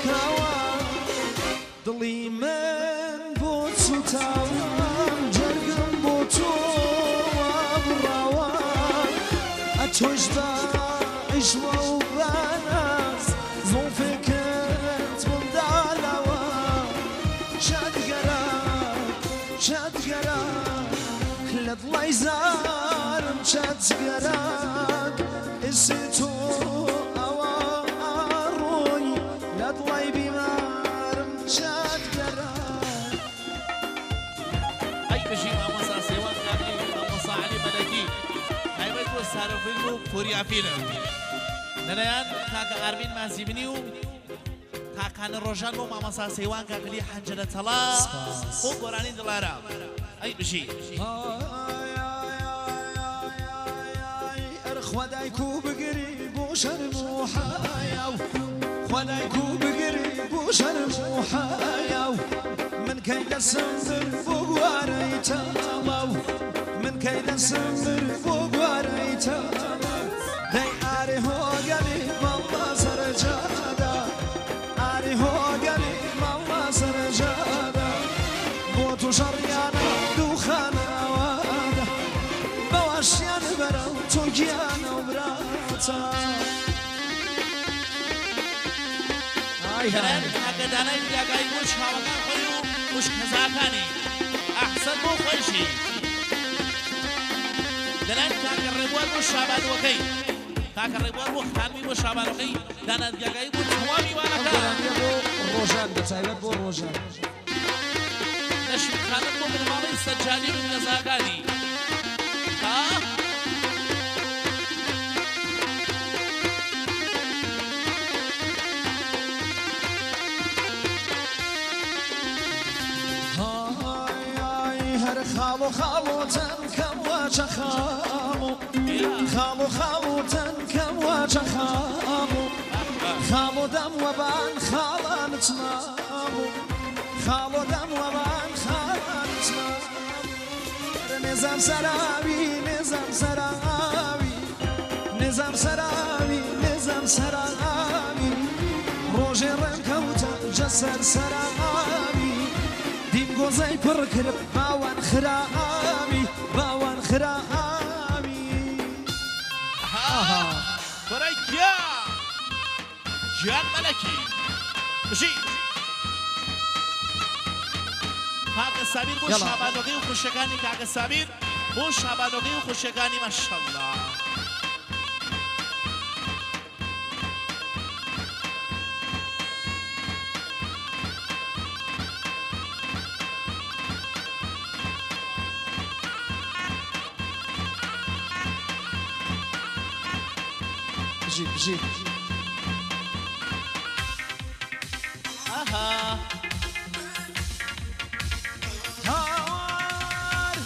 کاوە دڵی من بۆ سوتاوم جەرگم بۆ تۆ بڕاوە ئەتۆش داعیشوە و بەناز زۆفێکت منداڵەوە شادگەرە لە دڵی زارم شادگەرە ئێسێ تۆ ئەوە ڕۆی لە دڵی بیمارم شادگەرە ئەی بژی مامۆستا سێوان کابلی مامۆستا عەلی مەلەکی تایبەت بۆ سارەفیلم و کۆریافینە لەلایەن کاکە ئارمین مازیبنی و کاکانە ڕۆژان بۆ مامۆستا سێوان کاکەلی حەنجەرە تەڵا بۆ گۆرانی دڵارە ئەی بژی خدایکو بگری بۆ شەرم و حەیاو خدایکو بگری بۆ شەرم و حەیاو من کەی دەسم برد بۆ گوارەی تەواو من کەی دەسم برد بۆ گوارەی تەواو دەی ئارێ هۆگەلی ماڵا سەرجادا ئارێ هۆگەلی ماڵا سەرجادا بۆ تو شەڕیانە دووخانەوەدا بەواشیان بەرە و تۆ گیانە و براتە لەلایەن کاکە دانای دیاگایی بۆ چاوەکان خۆی و خوشکەزاکانی ئەحسەن بۆ خۆیشی لەلایەن کاکە ڕێبوار بۆ شابانەوەکەی کاکە ڕێبوار بۆ خانمی بۆ شابانەوەکەی دانا دیاگایی بۆ تەواوی وانەکە بۆ ڕۆژان بەتایبەت بۆ ڕۆژان نەشیبخانە بۆ بنەماڵەی سەرجانی و نەزاکانی خالو خالوتن کەم واچە خاڵوتن کەم واچە خاڵۆ دەم وەبان خاڵانت مامو خاڵۆ دەم وەبان خاڵانت مامو نێزام سەراوی نێزام سەراوی نێزام سەراوی نێزام سەراوی ڕۆژێ ڕێنکەوتە جەسەر سەراوی دیم گۆزەی پڕ کرد باوان خرامی بەرەی گیان مەلەکی بژی کاکە سابیر بۆ شابانۆکەی و خوشەکانی کاکە سابیر بۆ شابانۆکەی و خوشەکانی ماشەڵڵا بژی ئاها هاوار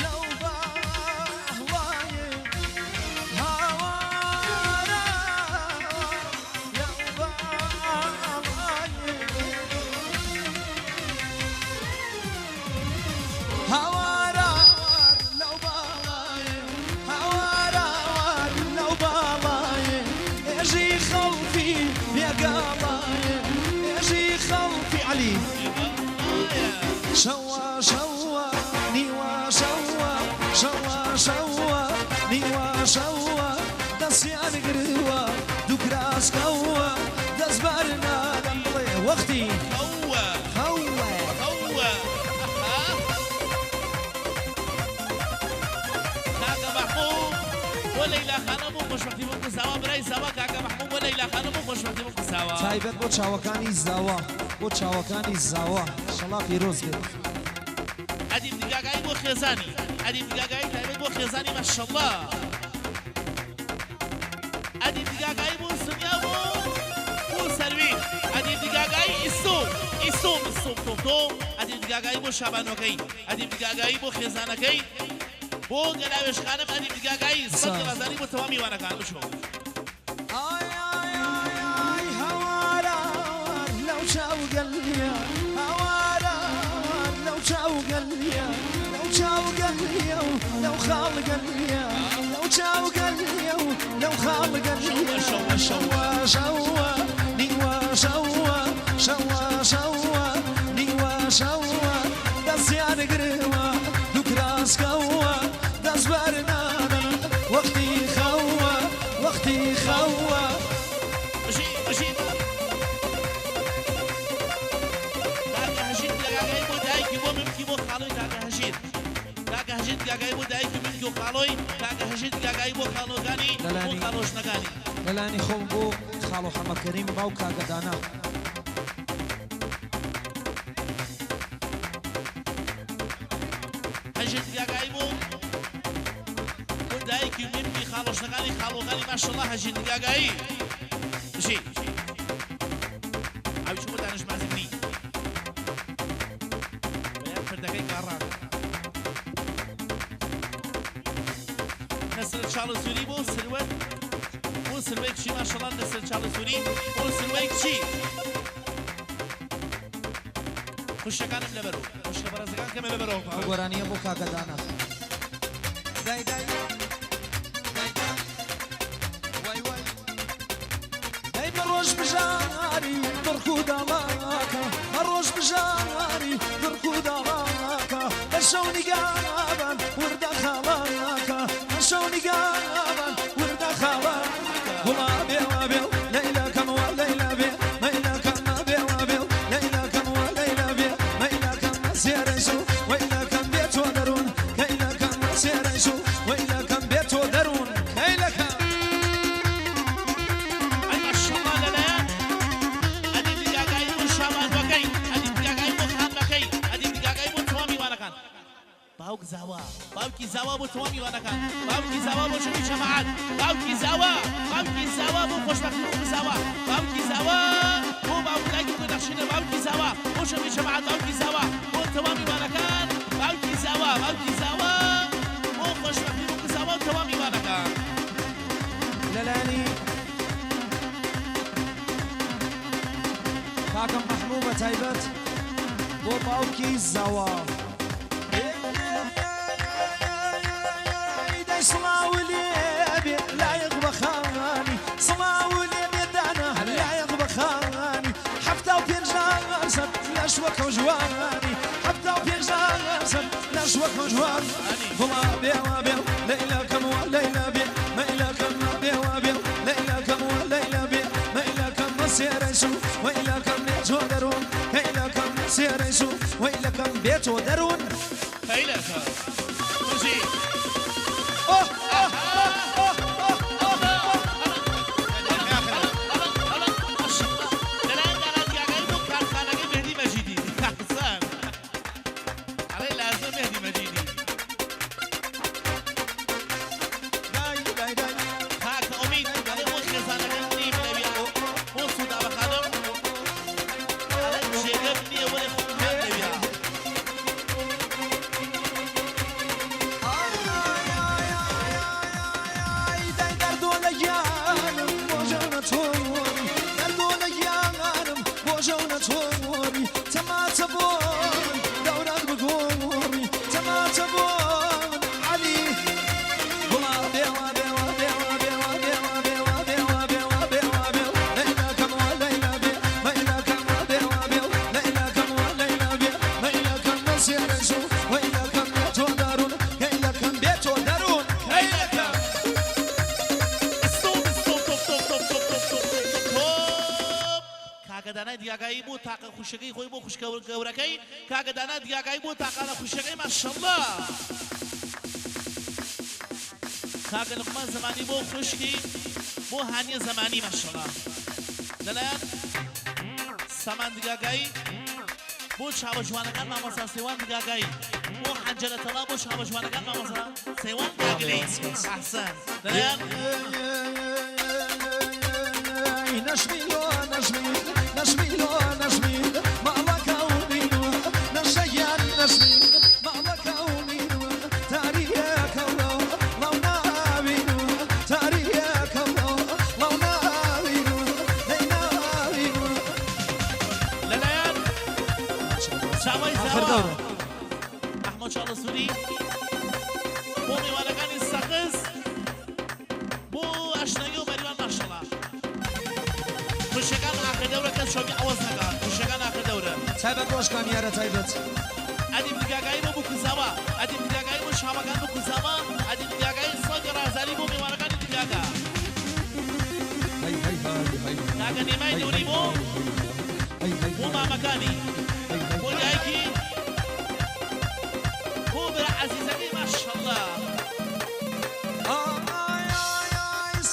لەو باوایێ هاوار لەو باوایێ هاوار لەو باوایێ هاوار لەو باوایێ ئێژی خەڵکی بێگاڵایێ ئێژی خەڵکی عەلی شەوە نیوە شەوە نیوە شەوە دەستیان گرتووە دوو کراسکەوە دەست بەرنادەم بڵێ وەختی هەوە کاکە مەحموود بۆ لەیلا خانە بۆ خۆشبەختی بۆ قساوە برای زاوا کاکە مەحموود بۆ لەیلا خانە بۆ خۆشبەختی بۆ قساوە تایبەت بۆ چاوەکانی زاوا بۆ چاوەکانی زاوا شەڵا پیرۆز بێت ئەدیم دیگاگایی بۆ خێزانی ئەدیم دیگاگایی تایبەت بۆ خێزانی ماشەڵڵا ئەدیم دیگاگایی بۆ سنیا بۆ سەروین ئەدیم دیگاگایی ئیسۆم تۆ ئەدیم دیگاگایی بۆ شابانۆکەی ئەدیم دیگاگایی بۆ خێزانەکەی بۆ گەلاوێشخانم ئەدیم دیگاگایی سەد گەڵازانی بۆ تەوامی وانەکان بشۆ هەوار لەو چاوگەلیە هەوار لەو چاوگەلیە لەو چاوگەلیە و لەو خاڵگەلیە لەو چاوگەلیە و لەو خاڵگەلیە شەوە دیگاگایی بۆ دایکی منکی و خاڵۆی کاکە هەژی دیگاگایی بۆ خاڵۆکانی بۆ خاڵۆژنەکانی لەلانی خۆم بۆ خاڵ و حەمەکەریم باو کاگەدانا هەژی دیگاگایی بۆ دایکی منکی خاڵۆژنەکانی خاڵۆکانی ماشەڵڵا هەژی دیگاگایی بژی ئەویش بۆ دانشمازی بەیان پردەکەی گاڕان نسل چاڵە سووری بۆ سلوەت بۆ سلوەی کچی ماشەڵڵا نسل چاڵە سووری بۆ سلوەی کچی خوشەکانم لەبەرەوە خوشکە بەرەزەکان کەمە لەبەرەوە ئەو گۆرانیە بۆ کاگەدانا دای دای وای وای دای بەڕۆژ بژاری دڕخ و داڵاکە بەڕۆژ بژاری دڕخ و داڵاکە بە شەو نیگابان وردە خاڵاکە بە شەو نیگابان وردە خاڵاکە وڵا بێوا بێو لەیلەکەم وە لەیلا بێ مەیلەکەم بێوا بێو لەیلەکەم وە لەیلا بێ مەیلەکەم سێرەش و وەیلەکەم بێتۆ دەروون کەیلەکەم سێرەش و وەیلەکەم بێتۆ دەروون کەیلەکەم باوک زاوا باوکی زاوا بۆ تەواو میوانەکان باوکی زاوا بۆ شەوی جەماعەت باوکی زاوا بۆ خۆشبەختی و زاوا باوکی زاوا بۆ باوکلایکی بۆ نەخشینە باوکی زاوا بۆ شەوی جەماعەت باوکی زاوا بۆ تەواو میوانەکان باوکی زاوا بۆ خۆشبەختی و زاوا و تەواو میوانەکان لەلانی کاکەم مەحبوبە تایبەت بۆ باوکی زاوا صلاة وليبي لا يغبى خاني صلاة وليبي دانا لا يغبى خاني حفظة وبيرجع سب لاشوك وجواني حفظة وبيرجع سب لاشوك وجواني فلا بيوا بيو ليلى كم وليلى بي ميلى كم بيوا بيو ليلى كم وليلى بي ميلى كم سيرشو ويلى كم بيتو درون هيلى كم سيرشو ويلى كم بيتو درون هيلى كم کاگەدانای دیاگایی بۆ تاقە خوشەکەی خۆی بۆ خوشکە گەورەکەی کاگەدانا دیاگایی بۆ تاقانە خوشەکەی ماشەڵڵا کاگە لقمان زمانی بۆ خوشکی بۆ هانیە زمانی ماشەڵڵا لەلایەن سامان دیاگایی بۆ چاوە جوانەکان مامۆستا سێوان دیاگایی بۆ حەنجەرە تەڵا بۆ چاوە جوانەکان مامۆستا سێوان داگلەی ئەحسەن لەلایەن نشميلو نشميلو مالك أومينو نشيان نشميل مالك أومينو تاريخ الله لو ناوينو تاريخ الله لو ناوينو ناوينو لليان شاوي زاوا أحمد شاء سوري بو ميوانكاني السقز بو أشنايو مريوان ماشالله خوشەکان ئاخر دەورە کەس شۆمی ئەوەز نەکات خوشەکان ئاخر دەورە تایبەت ڕۆژکان یارە تایبەت ئەدیم دیگاگایی بۆ بکوزاوە ئەدیم دیگاگایی بۆ شامەکان بکوزاوە ئەدیم دیگاگایی سۆنگە ڕازاری بۆ میوانەکانی دیگاگا کاگە نێمای دەوری بۆ مامەکانی بۆ دایکی بۆ برا عزیزەکەی ماشەڵڵا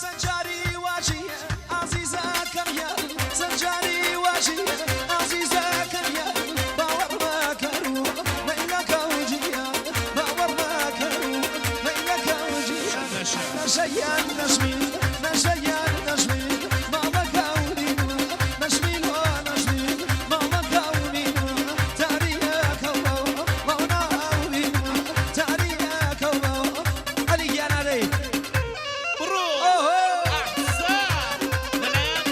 سەنجاری واژیە ئازیزەکەم یار سەنجاری واژیە ئازیزەکەم یار باوەڕ مەکەر و مەیلەکە و جیان باوەڕ مەکەر و مەیلەکە و جیان نەشەیان نەژمین نەشەیان نەژمین ماڵەکە و نینوە نەژمین و نەژمین ماڵەکە و نینوە تاریەکە و ماڵا و نینوە تاریەکە و ئەلی گیانارەی بڕۆ ئەحسان لەلایەن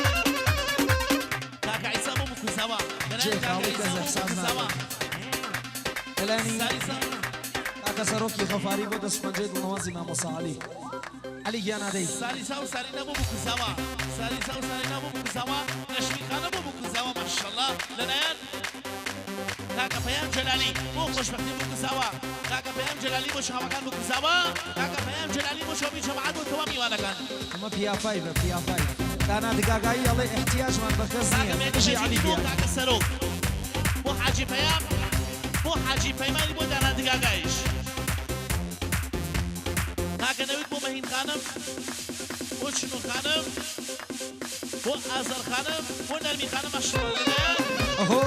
کاکە عیسا بۆ بکوزەوە لەلایەن کاکە عیسا بۆ بکوزەوە ئەلانی سالیسا کاکە سەرۆکی خەفاری بۆ دەستپەنجەی دڵنەوازی مامۆستا عەلی عەلی گیانادەی سالیسا و سارینا بۆ بکوزەوە سالیسا و سارینا بۆ بکوزەوە نەشمیخانە بۆ بکوزەوە ماشەڵڵا لەلایەن کاکە پەیام جەلالی بۆ خۆشبەختی بکوزەوە کاکە پەیام جەلالی بۆ شەهاوەکان بکوزەوە کاکە پەیام جەلالی بۆ شەومی جەماعەت و تەواو میوانەکان ئەمە پیافای بە پیافای دانا دگاگایی ئەڵێ احتیاجمان بە کەس کاکە نییە دژی عەلی مێدەژێتی بۆ گیان کاکە سەرۆک بۆ حاجی پەیام بۆ حاجی پەیمانی بۆ دانا دگاگایش کاکە نەوید بۆ مەهین خانم بۆ چنو خانم بۆ ئازەر خانم بۆ نەرمی خانم ماشەڵڵا لەلایەن ئەهۆ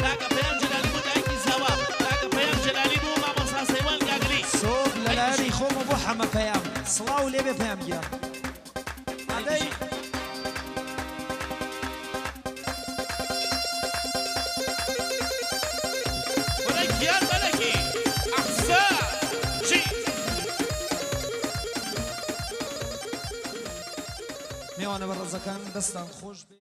کاکە پەیام جەلالی بۆ دایکی زاوا کاکە پەیام جەلالی بۆ مامۆستا سەیوان گاگلی سۆف لەلایەنی خۆمە بۆ حەمە پەیام سڵاو لێبێ پەیام گیان عەلەی وەلای گیان مەلەکی ئەحسان چی میوانە بەڕێزەکان دەستان خۆش بێ